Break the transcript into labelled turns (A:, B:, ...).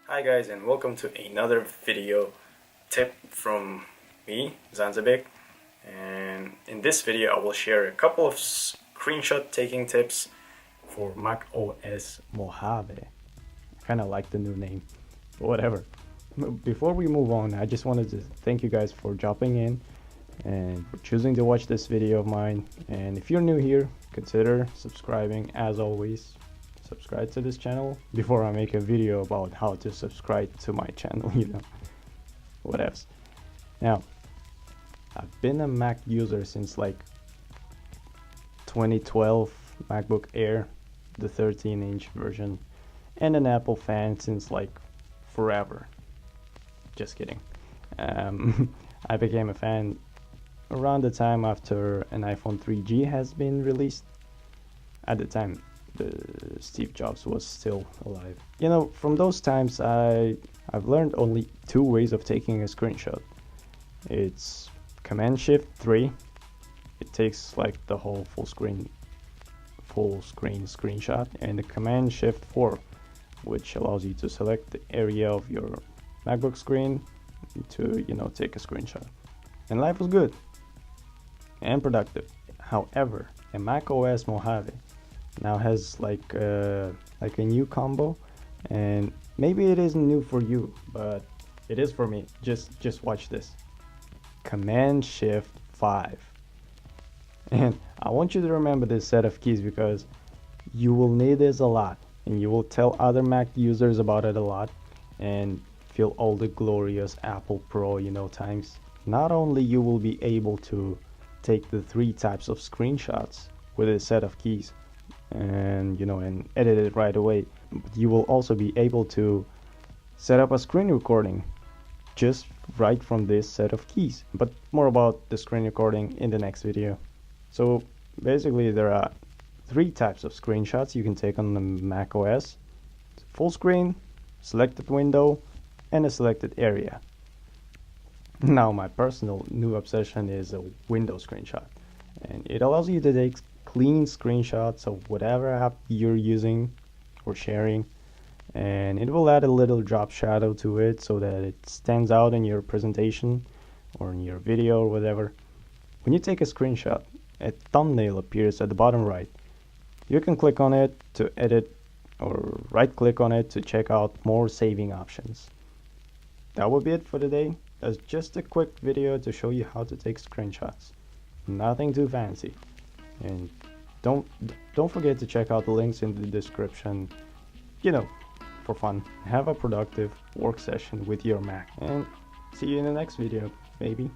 A: Hi guys, and welcome to another video tip from me, Zanzebek. And in this video I will share a couple of screenshot taking tips for macOS Mojave. I kind of like the new name, but whatever. Before we move on, I just wanted to thank you guys for dropping in and for choosing to watch this video of mine. And if you're new here, consider subscribing. As always, subscribe to this channel before I make a video about how to subscribe to my channel, what else. Now, I've been a Mac user since like 2012 MacBook Air, the 13-inch version, and an Apple fan since like forever. Just kidding. I became a fan around the time after an iPhone 3G has been released. At the time, Steve Jobs was still alive. From those times I've learned only two ways of taking a screenshot. It's Command-Shift-3. It takes like the whole full screen screenshot, and the Command-Shift-4, which allows you to select the area of your MacBook screen to take a screenshot. And life was good and productive. However, a macOS Mojave now has like a new combo, and maybe it isn't new for you, but it is for me. Just watch this. Command-Shift-5. And I want you to remember this set of keys because you will need this a lot, and you will tell other Mac users about it a lot and feel all the glorious Apple Pro times. Not only you will be able to take the three types of screenshots with a set of keys and and edit it right away, but you will also be able to set up a screen recording just right from this set of keys. But more about the screen recording in the next video. So basically there are three types of screenshots you can take on the Mac OS: full screen, selected window, and a selected area. Now my personal new obsession is a window screenshot, and it allows you to take clean screenshots of whatever app you're using or sharing, and it will add a little drop shadow to it so that it stands out in your presentation or in your video or whatever. When you take a screenshot, a thumbnail appears at the bottom right. You can click on it to edit or right click on it to check out more saving options. That will be it for today. That's just a quick video to show you how to take screenshots. Nothing too fancy. And don't forget to check out the links in the description, for fun. Have a productive work session with your Mac, and see you in the next video, maybe.